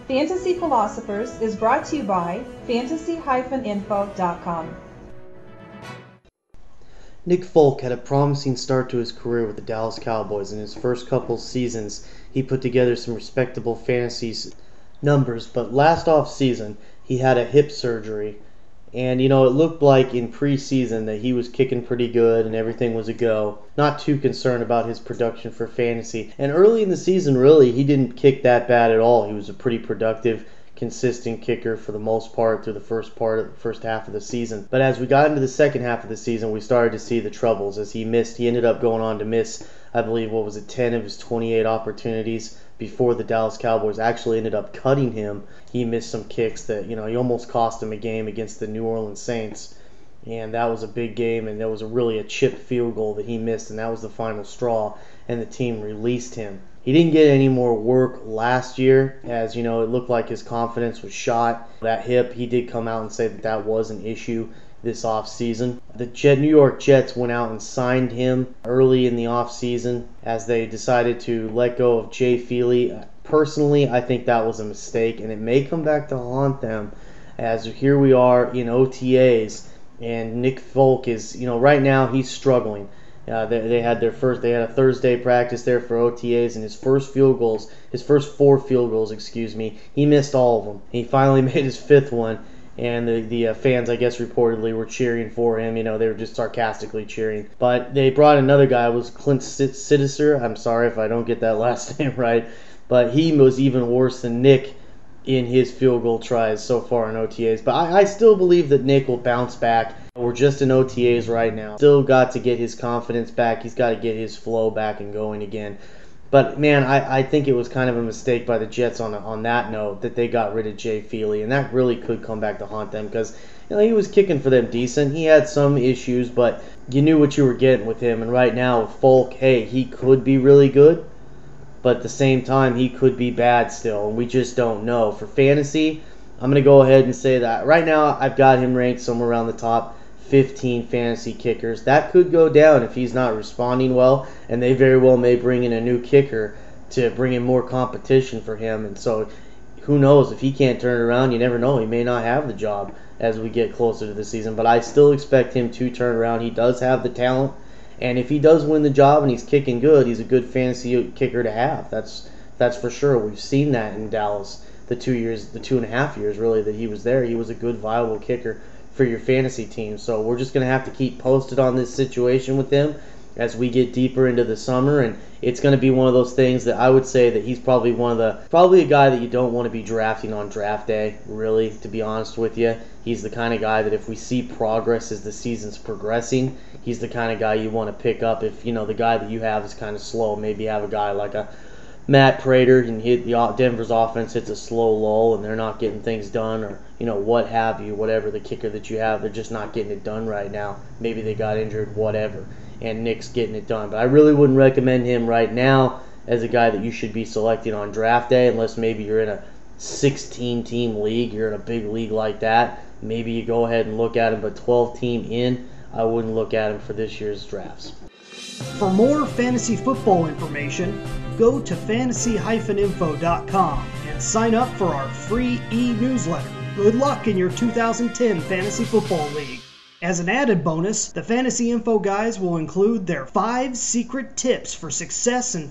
Fantasy Philosophers is brought to you by fantasy-info.com. Nick Folk had a promising start to his career with the Dallas Cowboys. In his first couple seasons, he put together some respectable fantasy numbers, but last off-season, he had a hip surgery. And, it looked like in preseason that he was kicking pretty good and everything was a go. Not too concerned about his production for fantasy. And early in the season, really, he didn't kick that bad at all. He was a pretty productive, consistent kicker for the most part through the first half of the season. But as we got into the second half of the season, we started to see the troubles as he ended up going on to miss, I believe, 10 of his 28 opportunities before the Dallas Cowboys actually ended up cutting him. He missed some kicks that, he almost cost him a game against the New Orleans Saints. And that was a big game, and there was really a chip field goal that he missed, and that was the final straw, and the team released him. He didn't get any more work last year, as, it looked like his confidence was shot. That hip, he did come out and say that that was an issue this offseason. The New York Jets went out and signed him early in the offseason as they decided to let go of Jay Feely. Personally, I think that was a mistake, and it may come back to haunt them as here we are in OTAs, and Nick Folk is, right now he's struggling. They had a Thursday practice there for OTAs, and his first four field goals, he missed all of them. He finally made his fifth one, and the fans, I guess, reportedly were cheering for him. They were just sarcastically cheering. But they brought another guy. It was Clint Sittiser. I'm sorry if I don't get that last name right, but he was even worse than Nick in his field goal tries so far in OTAs. But I still believe that Nick will bounce back. We're just in OTAs right now. Still got to get his confidence back. He's got to get his flow back and going again. But, man, I think it was kind of a mistake by the Jets on that note that they got rid of Jay Feely, and that really could come back to haunt them because he was kicking for them decent. He had some issues, but you knew what you were getting with him. And right now with Folk, hey, he could be really good, but at the same time he could be bad still, and we just don't know. For fantasy, I'm going to go ahead and say that right now I've got him ranked somewhere around the top 15 fantasy kickers. That could go down if he's not responding well, and they very well may bring in a new kicker to bring in more competition for him. And so who knows, if he can't turn it around, you never know, he may not have the job as we get closer to the season. But I still expect him to turn around. He does have the talent, and if he does win the job and he's kicking good, he's a good fantasy kicker to have. That's for sure. We've seen that in Dallas the 2.5 years really that he was there. He was a good viable kicker for your fantasy team. So we're just going to have to keep posted on this situation with him as we get deeper into the summer, and it's going to be one of those things that I would say that he's probably a guy that you don't want to be drafting on draft day, really, to be honest with you. He's the kind of guy that if we see progress as the season's progressing, he's the kind of guy you want to pick up if, the guy that you have is kind of slow. Maybe have a guy like a Matt Prater and Denver's offense hits a slow lull and they're not getting things done, or what have you, whatever the kicker that you have, they're just not getting it done right now. Maybe they got injured, whatever, and Nick's getting it done. But I really wouldn't recommend him right now as a guy that you should be selecting on draft day, unless maybe you're in a 16-team league, you're in a big league like that. Maybe you go ahead and look at him, but 12-team in, I wouldn't look at him for this year's drafts. For more fantasy football information, go to fantasy-info.com and sign up for our free e-newsletter. Good luck in your 2010 Fantasy Football League. As an added bonus, the Fantasy Info guys will include their 5 secret tips for success in